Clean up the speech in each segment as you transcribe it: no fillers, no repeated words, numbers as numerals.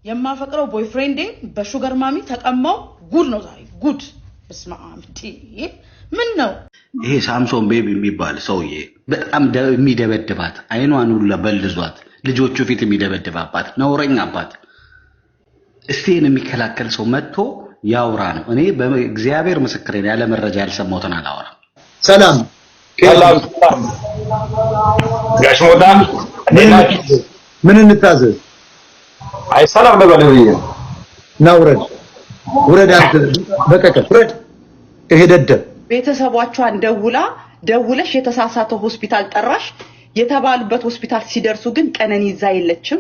የማፈቅረው ቦይፍሬንዴ በሹገር ማሚ ተቀማው ጉድ ነው ዛሬ ጉድ በስማምቲ ምን ነው ይሄ ሳምሶን ቤቢ የሚባል ሰውዬ በጣም የሚደበድባት አይኗን ሁሉ በልዟት ልጆቹ ፊት የሚደበድባባት ነውረኛ አባት እስቲን የሚከላከል ሰው መጥቶ ያውራ ነው እኔ በእግዚአብሔር ምስክሬ ያለ መረጃ ያልሰማሁትን አላወራ ሰላም ጋሽ ሞታ ምን እንታዘዝ አይ ሰላም በለው ናውረድ ውረድ አንተ በቀቀ ውረድ እሄደደ ቤተሰቦቿን ደውለሽ የተሳሳተው ሆስፒታል ጠራሽ የተባሉበት ሆስፒታል ሲደርሱ ግን ቀነኒዛ የለችም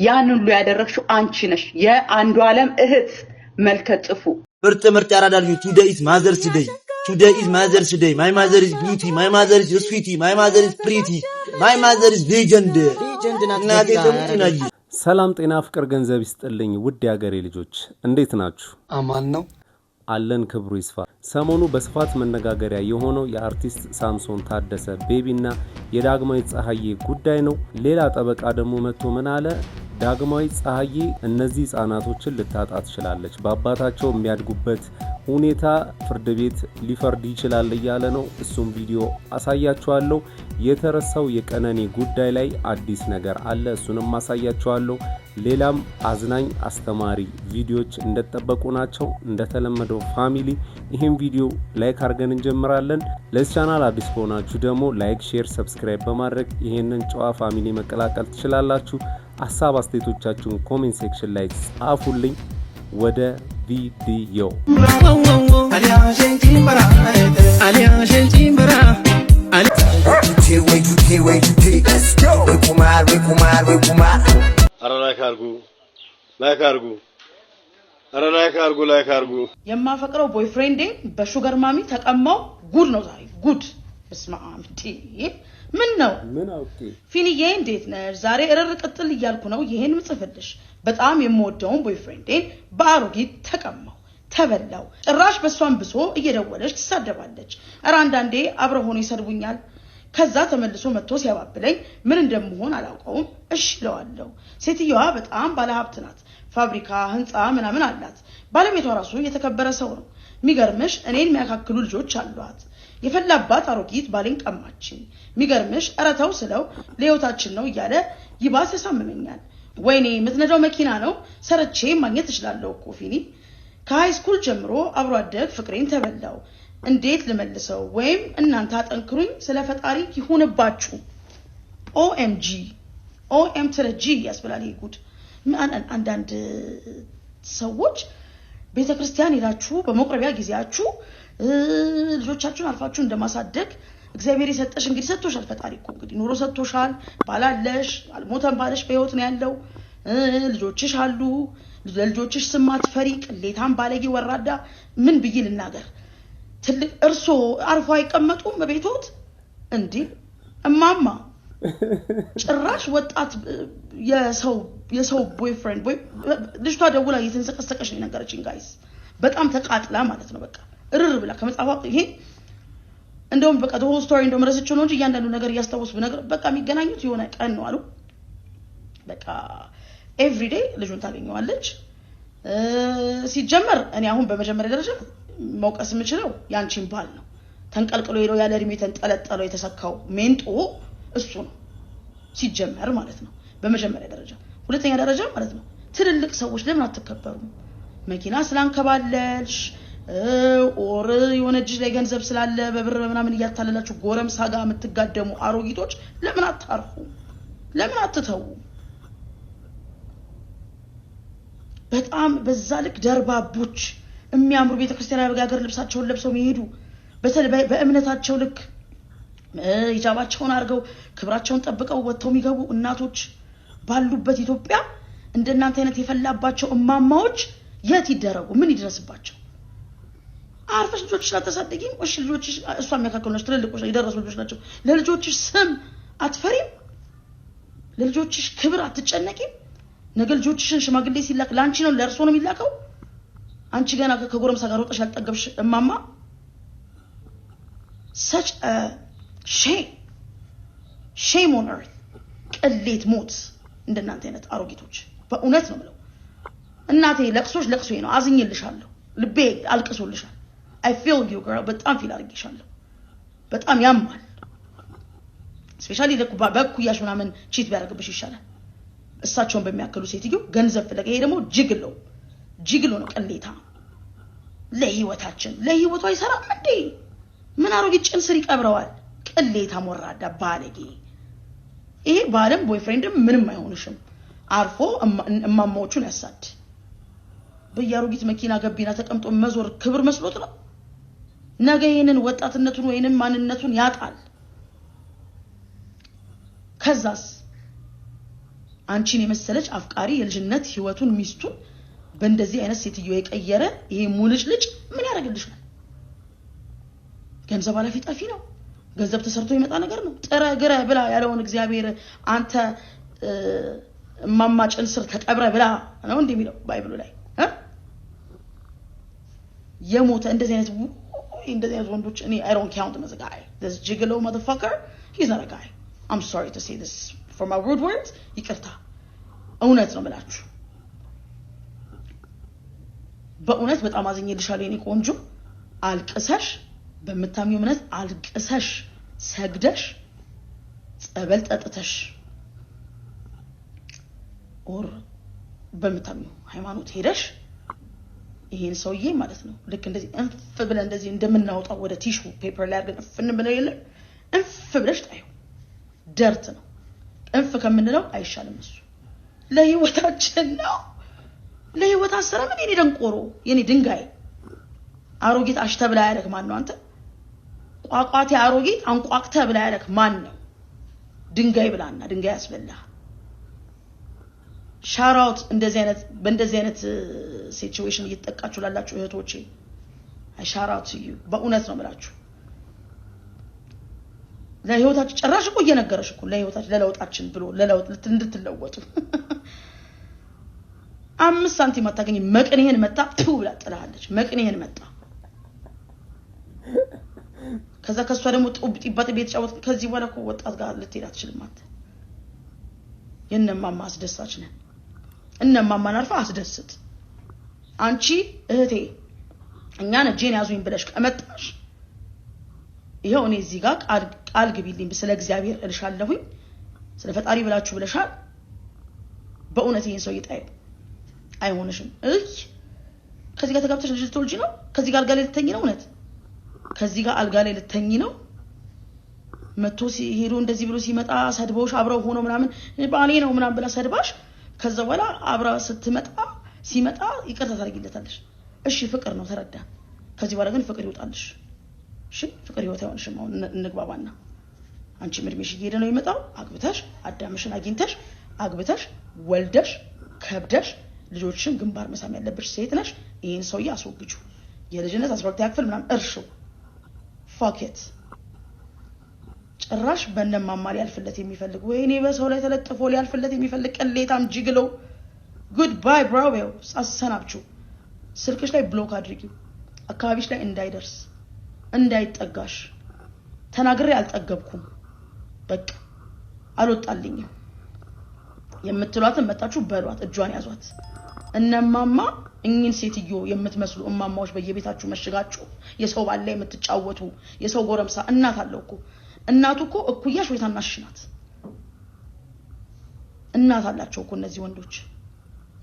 ያን ሁሉ ያደረግሽው አንቺ ነሽ የአንዱ ዓለም እህት መልከጥፉ ምርጥ ያራዳል today is mother's day my mother is beauty my mother is sweetie my mother is pretty my mother is legend እናቴ ተምትናይ ሰላም ጤና ፍቅር ገንዘብ ይስጥልኝ ውድ ያገሬ ልጆች እንዴት ናችሁ አማን ነው አለን ክብሩ ይስፋ ሰሞኑ በስፋት መነጋገሪያ የሆነው የአርቲስት ሳምሶን ታደሰ ቤቢና የዳግማዊ ፀሐዬ ጉዳይ ነው ሌላ ጠበቃ ደግሞ መጥቶ ምን አለ ዳግማዊ ፀሐዬ እነዚህ ህፃናቶችን ልታጣ ትችላለች በአባታቸው የሚያድጉበት ሁኔታ ፍርድ ቤት ሊፈርድ ይችላል እያለ ነው እሱም ቪዲዮ አሳያችኋለሁ የተረሳው የቀነኒ ጉዳይ ላይ አዲስ ነገር አለ እሱንም አሳያችኋለሁ ሌላም አዝናኝ አስተማሪ ቪዲዮዎች እንደተጠበቁ ናቸው እንደተለመደው ፋሚሊ ይሄን ቪዲዮ ላይክ አድርገን እንጀምራለን ለዚህ ቻናል አዲስ ከሆናችሁ ደግሞ ላይክ ሼር ሰብስክራይብ በማድረግ ይሄንን ጨዋ ፋሚሊ መቀላቀል ትችላላችሁ ሐሳብ አስተያየቶቻችሁን ኮሜንት ሴክሽን ላይ ጻፉልኝ ወደ ቪዲዮ ላይክ አርጉ የማፈቅረው ቦይፍሬንዴ በሹገር ማሚ ተቀማው ጉድ ነው ዛሬ ጉድ በስማምቲ ምን ነው ምን አውቂ ፊኒዬ እንዴት ነሽ ዛሬ እረር ቅጥል እያልኩ ነው ይሄን ምጽፍልሽ በጣም የምወደውን ቦይፍሬንዴን በአሮጊት ተቀማው ተበላው ጭራሽ በሷን ብሶ እየደወለች ትሳደባለች አራንዳንዴ አብረ ሆኖ ይሰድቡኛል ከዛ ተመልሶ መጥቶ ሲያባብለኝ ምን እንደምሆን አላውቀውም እሺ ለዋለው ሴትየዋ በጣም ባለሀብት ናት ፋብሪካ ህንጻ ምናምን አላት ባለቤቷ ራሱ የተከበረ ሰው ነው ሚገርምሽ እኔን የሚያካክሉ ልጆች አሏት የፈላባት አሮጊት ባሌን ቀማችኝ ሚገርምሽ አራታው ስለው ለህይወታችን ነው እያለ ይባስ ያሳምመኛል ወይኔ ምትነዳው መኪና ነው ሰርቼ ማግኘት እችላለሁ እኮ ፊኒ ከሃይ ስኩል ጀምሮ አብሮ አደግ ፍቅሬን ተበላው እንዴት ልመልሰው ወይም እናንተ አጠንክሩኝ ስለ ፈጣሪ ይሁንባችሁ ኦኤም ትረጂ ያስብላል ይጉድ አንዳንድ ሰዎች ቤተክርስቲያን ሄዳችሁ በመቁረቢያ ጊዜያችሁ ልጆቻችሁን አልፋችሁ እንደማሳደግ እግዚአብሔር ይሰጠሽ እንግዲህ ሰጥቶሻል ፈጣሪ እኮ እንግዲህ ኑሮ ሰጥቶሻል ባላለሽ አልሞተም ባለሽ በህይወት ነው ያለው ልጆችሽ አሉ ለልጆችሽ ስማት ፈሪቅ ሌታም ባለጌ ወራዳ ምን ብዬ ልናገር ትልቅ እርሶ አርፎ አይቀመጡም በቤቶት እንዴ እማማ ጭራሽ ወጣት የሰው ቦይፍሬንድ ልጅቷ ደውላ እየተንሰቀሰቀሽ ነው ነገረችኝ ጋይስ በጣም ተቃጥላ ማለት ነው በቃ እርር ብላ ከመጻፋ ይሄ እንደውም በቃ the whole story እንደውም ረስቼው ነው እንጂ እያንዳንዱ ነገር ያስተዋውስ በነገር በቃ የሚገናኙት የሆነ ቀን ነው አሉ በቃ every day ልጁን ታገኘዋለች ሲጀመር እኔ አሁን በመጀመሪያ ደረጃ መውቀስ የምችለው ያንቺን ባል ነው ተንቀልቅሎ ሄዶ ያለ እድሜ ተንጠለጠለው የተሰካው ሜንጦ እሱ ነው ሲጀመር ማለት ነው በመጀመሪያ ደረጃ ሁለተኛ ደረጃ ማለት ነው ትልልቅ ሰዎች ለምን አትከበሩም መኪና ስላንከባለልሽ ኦር የሆነጅ ላይ ገንዘብ ስላለ በብር ምናምን እያታለላችሁ ጎረምሳ ጋር የምትጋደሙ አሮጊቶች ለምን አታርፉ ለምን አትተው በጣም በዛ ልክ ደርባቦች የሚያምሩ ቤተክርስቲያን አበጋገር ልብሳቸውን ለብሰው የሚሄዱ በተለይ በእምነታቸው ልክ ሂጃባቸውን አርገው ክብራቸውን ጠብቀው ወጥተው የሚገቡ እናቶች ባሉበት ኢትዮጵያ እንደናንተ አይነት የፈላባቸው እማማዎች የት ይደረጉ ምን ይድረስባቸው አርፈሽ ልጆችሽ አታሳድጊም እሺ ልጆችሽ እሷ የሚያካክሉ ናቸው ትልልቆች የደረሱ ልጆች ናቸው ለልጆችሽ ስም አትፈሪም ለልጆችሽ ክብር አትጨነቂም ነገ ልጆችሽን ሽማግሌ ሲላክ ላንቺ ነው ለእርሶ ነው የሚላከው አንቺ ገና ከጎረምሳ ጋር ወጣሽ ያልጠገብሽ እማማ such a shame on earth ቅሌት ሞት እንደናንተ አይነት አሮጊቶች በእውነት ነው ማለት እናቴ ለቅሶሽ ለቅሶዬ ነው አዝኝልሻለሁ ልቤ አልቅሶልሻል I feel you girl በጣም ፊል አድርጌሻለሁ በጣም ያማል ስፔሻሊ በኩያሽ ምናምን ቺት ቢያደርግብሽ ይሻላል እሳቸውን በሚያከሉ ሴትዮ ገንዘብ ፍለጋ ይሄ ደግሞ ጅግሎ ነው ቅሌታ ለህይወቷ ይሰራም እንዴ ምን አሮጊ ጭን ስር ይቀብረዋል ቅሌታ ሞራዳ ባለጌ ይሄ ባለም ቦይፍሬንድም ምንም አይሆንሽም አርፎ እማማዎቹን ያሳድ በያሮጊት መኪና ገቢና ተቀምጦ መዞር ክብር መስሎት ነው ነገ ይሄንን ወጣትነቱን ወይንም ማንነቱን ያጣል ከዛስ አንቺን የመሰለች አፍቃሪ የልጅነት ህይወቱን ሚስቱን በእንደዚህ አይነት ሴትዮ የቀየረ ይሄ ሙልጭልጭ ምን ያደርግልሻል ገንዘብ አላፊ ጠፊ ነው ገንዘብ ተሰርቶ ይመጣ ነገር ነው ጥረግረ ብላ ያለውን እግዚአብሔር አንተ ማማጭን ስር ተቀብረ ብላ ነው እንደሚለው ባይብሉ ላይ የሞተ እንደዚህ አይነት ወንዶች እኔ I don't count him as a guy this gigolo motherfucker he's not a guy I'm sorry to say this for my rude words ይቅርታ እውነት ነው ማለት በእውነት በጣም አዝኝልሻለሁ የኔ ቆንጆ አልቅሰሽ በመታሚው እምነት አልቅሰሽ ሰግደሽ ጸበል ጠጥተሽ ኦር በመታሚው ሃይማኖት ሄደሽ ይሄን ሰውዬ ማለት ነው ልክ እንደዚህ እንፍ ብለ እንደዚህ እንደምናወጣው ወደ ቲሹ ፔፐር ላይ አድርገን እንፍን ብለ ይለ እንፍ ብለሽ ታዩ ደርት ነው እንፍ ከምንለው አይሻልም እሱ ለህይወታችን ነው ለህይወት አሰራ ምን የኔ ደንቆሮ የኔ ድንጋይ አሮጊት አሽተ ብላ ያለክ ማን ነው አንተ ቋቋቴ አሮጊት አንቋቅተ ብላ ያለክ ማን ነው ድንጋይ ብላና ድንጋይ ያስበላ ሻራውት በእንደዚህ አይነት ሲቹዌሽን እየተጠቃችሁ ላላችሁ እህቶቼ አይ ሻራውት ዩ በእውነት ነው ማለት ለህይወታችሁ ጭራሽ እኮ እየነገረሽ እኮ ለህይወታችሁ ለለውጣችን ብሎ ለለውጥ እንድትለወጡ 5 ሳንቲም አታገኝ መቅኔህን መጣ ብላ ጥላለች መቅኔህን መጣ ከዛ ከሷ ደግሞ ጥብጥ ቤት ጫወት ከዚህ በኋላ እኮ ወጣት ጋር ልትሄድ አትችልም አንተ የነማማ አስደሳች ነህ እነማማ ናርፋ አስደስት አንቺ እህቴ እኛን እጄን ያዙኝ ብለሽ ከመጣሽ ይሄው እኔ እዚህ ጋር ቃል ግቢልኝ ስለ እግዚአብሔር እልሻለሁኝ ስለ ፈጣሪ ብላችሁ ብለሻል በእውነት ይሄን ሰው ይጣይ አይሆንሽም ከዚህ ጋር ተጋብተሽ ልጅ ልትወልጂ ነው ከዚህ ጋር አልጋ ላይ ልትተኝ ነው እውነት ከዚህ ጋር አልጋ ላይ ልትተኝ ነው መጥቶ ሲሄዱ እንደዚህ ብሎ ሲመጣ ሰድቦሽ አብረው ሆኖ ምናምን ባሌ ነው ምናምን ብላ ሰድባሽ ከዛ በኋላ አብራ ሲመጣ ይቅርታ ታደርጊለታለሽ እሺ ፍቅር ነው ተረዳን ከዚህ በኋላ ግን ፍቅር ይወጣልሽ እሺ ፍቅር ይወጣ ይሆንሽ ነው እንግባባና አንቺ ምድሜሽ እየሄደ ነው ይመጣው አግብተሽ አዳምሽን አግኝተሽ አግብተሽ ወልደሽ ከብደሽ ልጆችን ግንባር መሳም ያለብሽ ሴት ነሽ ይሄን ሰውዬ አስወግጁ የልጅነት 12 ያክፍል ምናምን እርሹ fuck it ጭራሽ በእነማማ ሊያልፍለት የሚፈልግ ወይኔ በሰው ላይ ተለጥፎ ሊያልፍለት የሚፈልግ ቅሌታም ጅግሎ goodbye bro አሰናብቹ ስልክሽ ላይ ብሎክ አድርጊው አካባቢሽ ላይ እንዳይደርስ እንዳይጠጋሽ ተናግሬ አልጠገብኩም በቃ አልወጣልኝም የምትሏትን መጣችሁ በሏት እጇን ያዟት እነማማ እኚህን ሴትዮ የምትመስሉ እማማዎች በየቤታችሁ መሽጋችሁ የሰው ባለ የምትጫወቱ የሰው ጎረምሳ እናት አለው እኮ እናቱ እኮ እኩያሽ ወይ ታናሽ ናት እናት አላቸው እኮ እነዚህ ወንዶች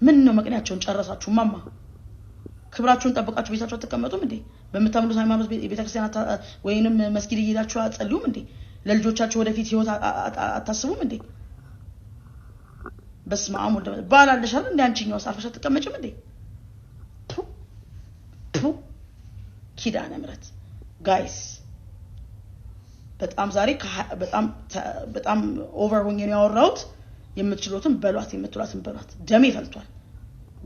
ምን ነው መቅኒያቸውን ጨረሳችሁ ማማ ክብራችሁን ጠብቃችሁ ቤታችሁ ተቀመጡም እንዴ በመታምኑት ሃይማኖት ቤተክርስቲያን ወይንም መስጊድ እየሄዳችሁ አጸልዩም እንዴ ለልጆቻችሁ ወደፊት ህይወት አታስቡም እንዴ በስማም ወደ ባላለሻል እንዴ አንቺኛው ሳርፈሽ ተቀመጭም እንዴ ኪዳነ ምሕረት ጋይስ በጣም ዛሬ በጣም ኦቨር ሆኜ ነው ያወራሁት የምትችሉትን በሏት የምትሏትን በሏት ደሜ ፈልቷል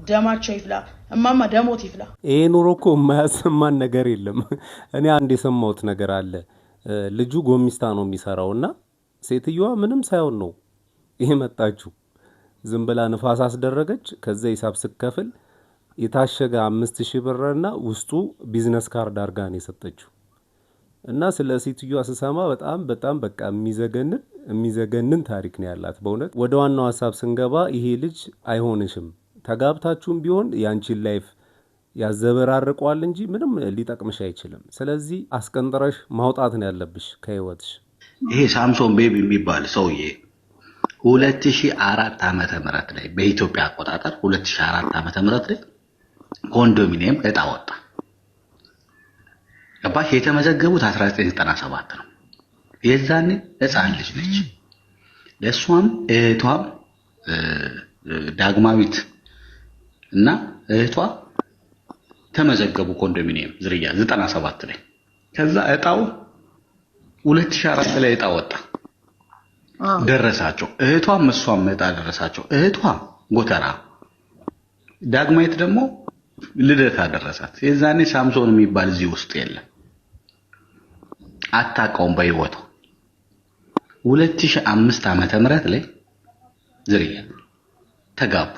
ደማቸው ይፍላ እማማ ደሞት ይፍላ ይሄ ኑሮ እኮ የማያሰማን ነገር የለም እኔ አንድ የሰማሁት ነገር አለ ልጁ ጎሚስታ ነው የሚሰራውና ሴትየዋ ምንም ሳይሆን ነው ይሄ መጣችሁ ዝም ብላ ንፋስ አስደረገች ከዛ ሂሳብ ስከፍል የታሸገ 5000 ብርና ውስጡ ቢዝነስ ካርድ አርጋ ነው የሰጠችው እና ስለ ሴትየዋ ስሰማ በጣም በቃ የሚዘገንን ታሪክ ነው ያላት በእውነት ወደ ዋናው ሐሳብ ስንገባ ይሄ ልጅ አይሆንሽም ተጋብታችሁም ቢሆን ያንቺን ላይፍ ያዘበራርቀዋል እንጂ ምንም ሊጠቅምሽ አይችልም። ስለዚህ አስቀንጥረሽ ማውጣት ነው ያለብሽ ከህይወትሽ። ይሄ ሳምሶን ቤቢ የሚባል ሰውዬ 2004 ዓመተ ምህረት ላይ በኢትዮጵያ አቆጣጠር 2004 ዓመተ ምህረት ላይ ኮንዶሚኒየም እጣ ወጣ። ገባሽ? የተመዘገቡት 1997 ነው። የዛኔ ህፃን ልጅ ነች። ለሷም እህቷም ዳግማዊት እና እህቷ ተመዘገቡ ኮንዶሚኒየም ዝርያ 97 ላይ። ከዛ እጣው 2004 ላይ እጣ ወጣ ደረሳቸው። እህቷም እሷም እጣ ደረሳቸው። እህቷ ጎተራ፣ ዳግማዊት ደግሞ ልደታ ደረሳት። የዛኔ ሳምሶን የሚባል እዚህ ውስጥ የለም፣ አታውቀውም በህይወቷ። 2005 ዓመተ ምህረት ላይ ዝርያ ተጋቡ።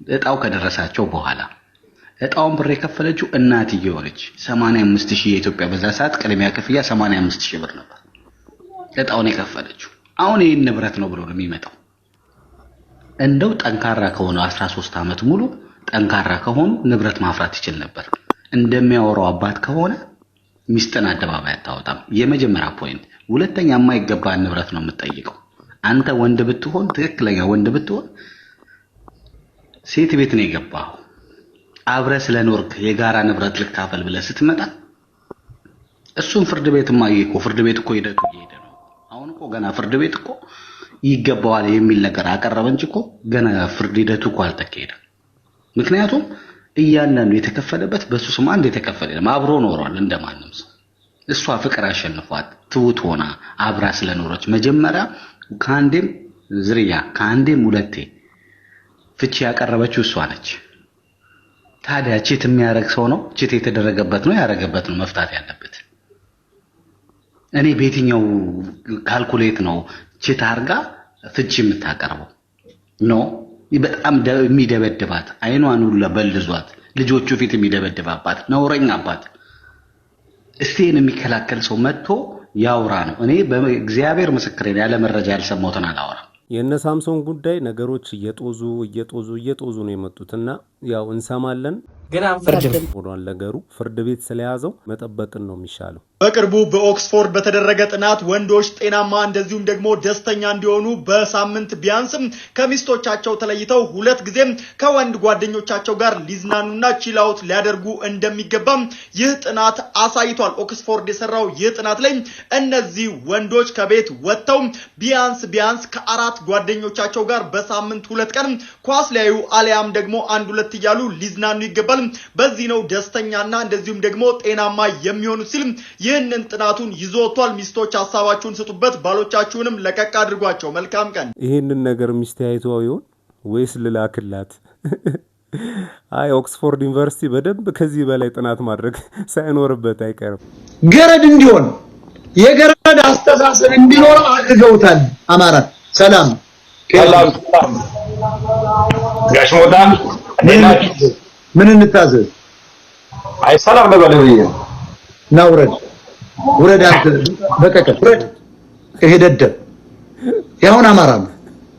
እጣው ከደረሳቸው በኋላ እጣውን ብር የከፈለችው እናትየው ነች። 85000 የኢትዮጵያ በዛ ሰዓት ቅድሚያ ክፍያ 85000 ብር ነበር እጣውን የከፈለችው። አሁን ይሄን ንብረት ነው ብሎ ነው የሚመጣው። እንደው ጠንካራ ከሆነ 13 ዓመት ሙሉ ጠንካራ ከሆኑ ንብረት ማፍራት ይችል ነበር። እንደሚያወራው አባት ከሆነ ሚስጥን አደባባይ አታወጣም። የመጀመሪያ ፖይንት። ሁለተኛ የማይገባን ንብረት ነው የምትጠይቀው። አንተ ወንድ ብትሆን፣ ትክክለኛ ወንድ ብትሆን ሴት ቤት ነው የገባው፣ አብረ ስለኖርክ የጋራ ንብረት ልካፈል ብለህ ስትመጣ እሱን ፍርድ ቤት ማይቆ ፍርድ ቤት እኮ ሄደ ነው። አሁን እኮ ገና ፍርድ ቤት እኮ ይገባዋል የሚል ነገር አቀረበ እንጂ እኮ ገና ፍርድ ሂደቱ እኮ አልተካሄደም። ምክንያቱም እያንዳንዱ የተከፈለበት በሱ ስም አንድ የተከፈለ አብሮ ኖሯል እንደማንም ሰው። እሷ ፍቅር አሸንፏት ትውት ሆና አብራ ስለኖረች መጀመሪያ ከአንዴም ዝርያ ከአንዴም ሁለቴ ፍቺ ያቀረበችው እሷ ነች። ታዲያ ቺት የሚያረግ ሰው ነው ቺት የተደረገበት ነው ያረገበት ነው መፍታት ያለበት። እኔ በየትኛው ካልኩሌት ነው ቺት አርጋ ፍቺ የምታቀርበው? ነው በጣም የሚደበድባት አይኗን ሁሉ በልዟት ልጆቹ ፊት የሚደበድባባት ነውረኛ አባት። እስቲን የሚከላከል ሰው መጥቶ ያውራ ነው። እኔ በእግዚአብሔር ምስክሬ ያለ መረጃ ያልሰማሁትን አላወራም። የነ ሳምሶን ጉዳይ ነገሮች እየጦዙ ነው የመጡትና ያው እንሰማለን። ገና ነገሩ ፍርድ ቤት ስለያዘው መጠበቅን ነው የሚሻለው። በቅርቡ በኦክስፎርድ በተደረገ ጥናት ወንዶች ጤናማ እንደዚሁም ደግሞ ደስተኛ እንዲሆኑ በሳምንት ቢያንስም ከሚስቶቻቸው ተለይተው 2 ጊዜም ከወንድ ጓደኞቻቸው ጋር ሊዝናኑና ቺላውት ሊያደርጉ እንደሚገባም ይህ ጥናት አሳይቷል። ኦክስፎርድ የሰራው ይህ ጥናት ላይ እነዚህ ወንዶች ከቤት ወጥተው ቢያንስ ከ4 ጓደኞቻቸው ጋር በሳምንት 2 ቀን ኳስ ሊያዩ አሊያም ደግሞ 1-2 እያሉ ሊዝናኑ ይገባል። በዚህ ነው ደስተኛና እንደዚሁም ደግሞ ጤናማ የሚሆኑት ሲል ይህንን ጥናቱን ይዞ ወጥቷል። ሚስቶች ሐሳባችሁን ስጡበት፣ ባሎቻችሁንም ለቀቅ አድርጓቸው። መልካም ቀን። ይሄንን ነገር ሚስት አይተው ይሆን ወይስ ልላክላት? አይ ኦክስፎርድ ዩኒቨርሲቲ በደንብ ከዚህ በላይ ጥናት ማድረግ ሳይኖርበት አይቀርም። ገረድ እንዲሆን የገረድ አስተሳሰብ እንዲኖር አድርገውታል። አማራ ሰላም ጋሽ ሞታ ምን እንታዘዝ? አይ ሰላም ለበለው ናውረድ ውረድ፣ አንተ በቀቀ ውረድ። ይሄ ደደብ ያሁን አማራ ነው።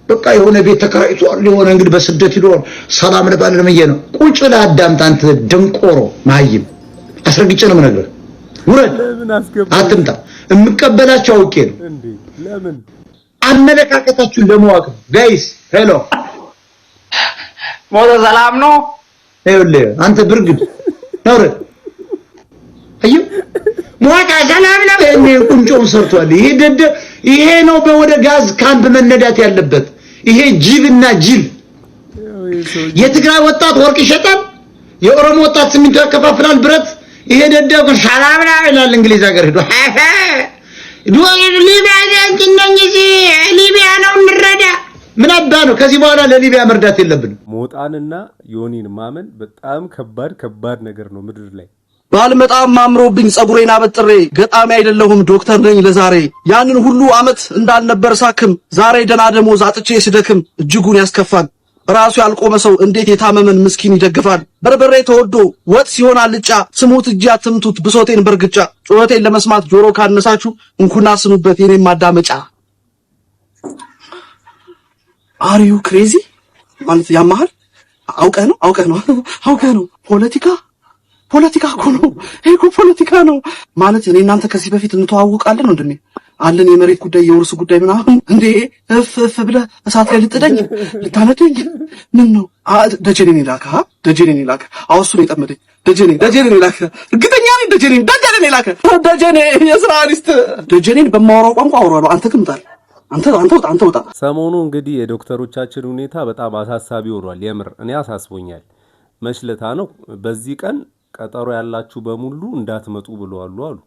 በቃ የሆነ ቤት ተከራይቷል። የሆነ እንግዲህ በስደት ይዶር ሰላም ለባለ ለምየ ነው። ቁጭ ለአዳምጥ አንተ ደንቆሮ ማይም አስረግጬ ነው የምነግርህ። ውረድ፣ አትምጣ። የምቀበላቸው አውቄ ነው እንዴ? ለምን አመለካከታችሁን ለማወቅ ጋይስ። ሄሎ ሞቶ ሰላም ነው። ይኸውልህ አንተ ብርግድ ናውረድ አዩ ሞታ ሰላም ነው። እኔ ቁንጮን ሰርቷል። ይሄ ደደ ይሄ ነው ወደ ጋዝ ካምፕ መነዳት ያለበት። ይሄ ጅልና ጅል የትግራይ ወጣት ወርቅ ይሸጣል፣ የኦሮሞ ወጣት ሲሚንቶ ያከፋፍላል ብረት። ይሄ ደደ ግን ሰላም ነው ይላል እንግሊዝ ሀገር ሄዶ ሊቢያ ነው እንረዳ። ምን አባ ነው? ከዚህ በኋላ ለሊቢያ መርዳት የለብንም። ሞጣንና ዮኒን ማመን በጣም ከባድ ነገር ነው ምድር ላይ። ባልመጣም አምሮብኝ ጸጉሬን አበጥሬ ገጣሚ አይደለሁም ዶክተር ነኝ ለዛሬ። ያንን ሁሉ አመት እንዳልነበር ሳክም ዛሬ ደና ደሞዝ አጥቼ ስደክም እጅጉን ያስከፋል። ራሱ ያልቆመ ሰው እንዴት የታመመን ምስኪን ይደግፋል? በርበሬ ተወዶ ወጥ ሲሆን አልጫ ስሙት እጅ አትምቱት ብሶቴን በርግጫ። ጩኸቴን ለመስማት ጆሮ ካነሳችሁ እንኩና ስሙበት የኔን ማዳመጫ። አር ዩ ክሬዚ ማለት ያማሃል? አውቀህ ነው ፖለቲካ እኮ ነው ይሄ እኮ ፖለቲካ ነው ማለት እኔ እናንተ ከዚህ በፊት እንተዋወቃለን ወንድሜ አለን የመሬት ጉዳይ የውርስ ጉዳይ ምናምን እንዴ እፍ ብለህ እሳት ላይ ልታነደኝ ምን ነው ደጀኔን ላከ አውሱ ነው የጠመደኝ ደጀኔን ላከ እርግጠኛ ነኝ ደጀኔን ላከ ደጀኔ የስራ ሊስት ደጀኔን በማወራው ቋንቋ አወራለሁ አንተ ክምጣል አንተ ወጣ ሰሞኑ እንግዲህ የዶክተሮቻችን ሁኔታ በጣም አሳሳቢ ሆኗል የምር እኔ አሳስቦኛል መሽለታ ነው በዚህ ቀን ቀጠሮ ያላችሁ በሙሉ እንዳትመጡ ብለዋል አሉ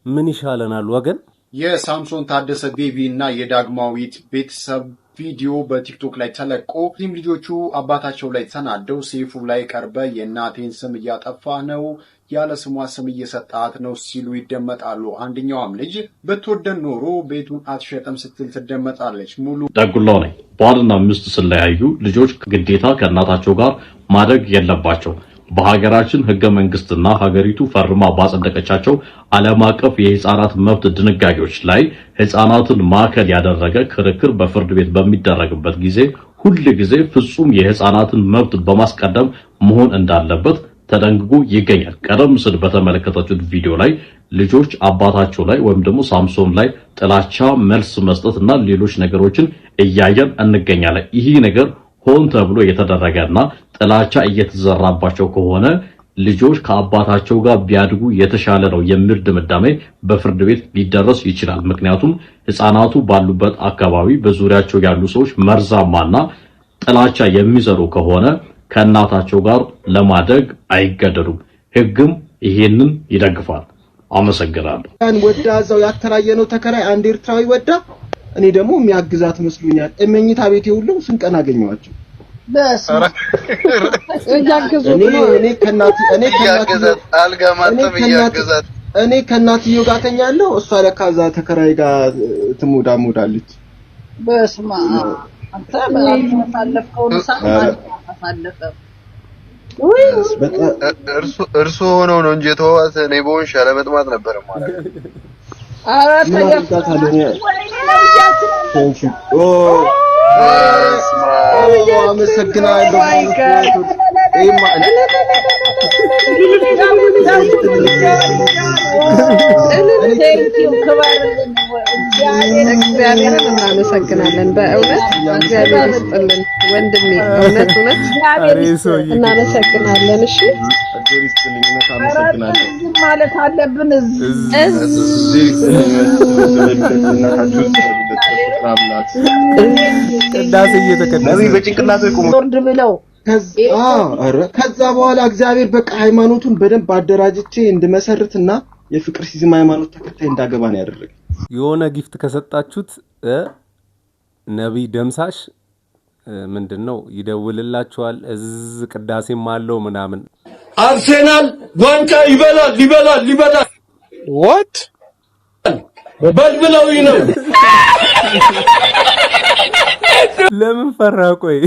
ምን ይሻለናል ወገን የሳምሶን ታደሰ ቤቢ እና የዳግማዊት ቤተሰብ ቪዲዮ በቲክቶክ ላይ ተለቆ ቲም ልጆቹ አባታቸው ላይ ተናደው ሴፉ ላይ ቀርበ የእናቴን ስም እያጠፋ ነው ያለ ስሟ ስም እየሰጣት ነው ሲሉ ይደመጣሉ አንደኛውም ልጅ በተወደን ኖሮ ቤቱን አትሸጠም ስትል ትደመጣለች ሙሉ ዳጉላው ነኝ ባልና ሚስት ስለያዩ ልጆች ግዴታ ከእናታቸው ጋር ማደግ የለባቸው በሀገራችን ህገ መንግስትና ሀገሪቱ ፈርማ ባጸደቀቻቸው ዓለም አቀፍ የህፃናት መብት ድንጋጌዎች ላይ ህፃናትን ማዕከል ያደረገ ክርክር በፍርድ ቤት በሚደረግበት ጊዜ ሁሉ ጊዜ ፍጹም የህፃናትን መብት በማስቀደም መሆን እንዳለበት ተደንግጎ ይገኛል ቀደም ሲል በተመለከታችሁት ቪዲዮ ላይ ልጆች አባታቸው ላይ ወይም ደግሞ ሳምሶን ላይ ጥላቻ መልስ መስጠትና ሌሎች ነገሮችን እያየን እንገኛለን ይሄ ነገር ሆን ተብሎ የተደረገና ጥላቻ እየተዘራባቸው ከሆነ ልጆች ከአባታቸው ጋር ቢያድጉ የተሻለ ነው የሚል ድምዳሜ በፍርድ ቤት ሊደረስ ይችላል ምክንያቱም ህፃናቱ ባሉበት አካባቢ በዙሪያቸው ያሉ ሰዎች መርዛማና ጥላቻ የሚዘሩ ከሆነ ከእናታቸው ጋር ለማደግ አይገደዱም ህግም ይሄንን ይደግፋል አመሰግናለሁ ወዳዛው ያተራየነው ተከራይ አንድ ኤርትራዊ ወዳ እኔ ደግሞ የሚያግዛት መስሉኛል እመኝታ ቤቴ ሁሉ ስንቀን አገኘዋቸው በስመ እኔ ከናትየው ጋር ተኛለሁ እሷ ለካዛ ተከራይ ጋር ትሞዳለች በስመ አንተ ባለፈው እርሱ ሆነው ነው እንጂ ተዋት እኔ ቦን ሻለመጥማት ነበር ማለት እናመሰግናለን በእውነት እግዚአብሔር ይስጥልን ወንድሜ እውነት እናመሰግናለን እሺ ማለት አለብን ቅዳሴ እየተቀደሰ በጭንቅላቱ ወርድ ብለው ከዛ በኋላ እግዚአብሔር በቃ ሃይማኖቱን በደንብ አደራጅቼ እንድመሰርትና የፍቅር ሲዝም ሃይማኖት ተከታይ እንዳገባ ነው ያደረገ የሆነ ጊፍት ከሰጣችሁት ነብይ ደምሳሽ ምንድነው ይደውልላችኋል ቅዳሴም አለው ምናምን አርሴናል ዋንጫ ይበላል what በልብለው ነው ለምን ፈራ ቆይ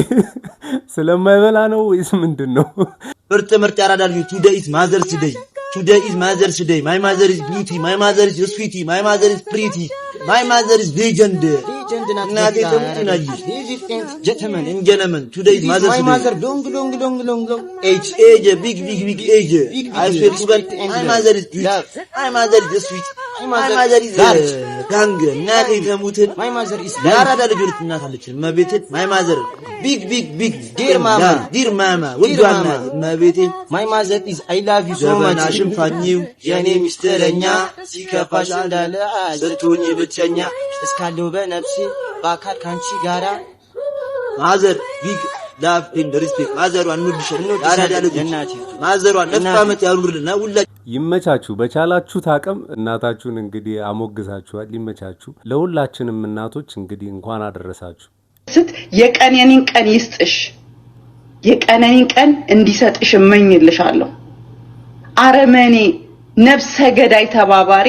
ስለማይበላ ነው ወይስ ምንድነው ምርጥ ያራዳል today is mother's day my mother is beauty my mother is sweetie my mother is pretty my mother is legend እናቴ ተሙትናጂ gentlemen today is mother's day my mother long age big age I swear to God my mother is beauty my mother is sweet my mother is gang እናቴ ተሙትን my mother is ያራዳ ልጅ እናታለች መቤት my mother big dear mama ወንዷና መቤት my mother is I love you so much ሽንፋኒው የኔ ሚስተረኛ ሲከፋሽ እንዳለ ሰርቶኝ ብቸኛ እስካለው በነፍሴ በአካል ካንቺ ጋራ ማዘር ቢግ ላቭ ኤንድ ሪስፔክት ማዘሯን እንወድሻለን ያራዳለች እናቴ ማዘሯን ለፋመት ያኑርልና ሁላ ይመቻችሁ በቻላችሁት አቅም እናታችሁን እንግዲህ አሞግዛችኋል ይመቻችሁ ለሁላችንም እናቶች እንግዲህ እንኳን አደረሳችሁ የቀነኒን ቀን ይስጥሽ የቀነኒን ቀን እንዲሰጥሽ እመኝልሻለሁ አረመኔ ነፍሰ ገዳይ ተባባሪ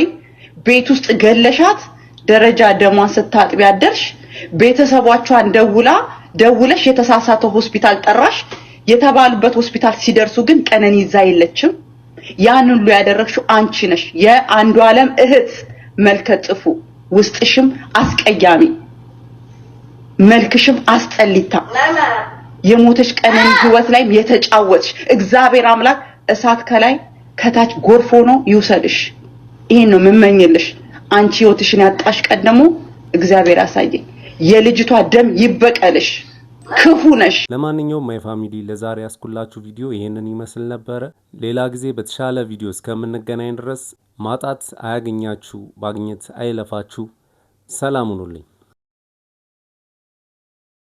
ቤት ውስጥ ገለሻት ደረጃ ደሟን ስታጥቢ ያደርሽ ቤተሰቦቿን ደውለሽ የተሳሳተ ሆስፒታል ጠራሽ የተባሉበት ሆስፒታል ሲደርሱ ግን ቀነኒ እዛ የለችም ያን ሁሉ ያደረግሽው አንቺ ነሽ የአንዱ ዓለም እህት መልከ ጥፉ ውስጥሽም አስቀያሚ መልክሽም አስጠሊታ የሞተሽ ቀነኒ ህይወት ላይ የተጫወትሽ እግዚአብሔር አምላክ እሳት ከላይ ከታች ጎርፎ ነው ይውሰድሽ። ይሄን ነው መመኘልሽ። አንቺ ህይወትሽን ያጣሽ ቀን ደግሞ እግዚአብሔር ያሳየኝ። የልጅቷ ደም ይበቀልሽ። ክፉ ነሽ። ለማንኛውም ማይ ፋሚሊ ለዛሬ ያስኩላችሁ ቪዲዮ ይሄንን ይመስል ነበር። ሌላ ጊዜ በተሻለ ቪዲዮ እስከምንገናኝ ድረስ ማጣት አያገኛችሁ፣ ማግኘት አይለፋችሁ። ሰላም ሁኑልኝ።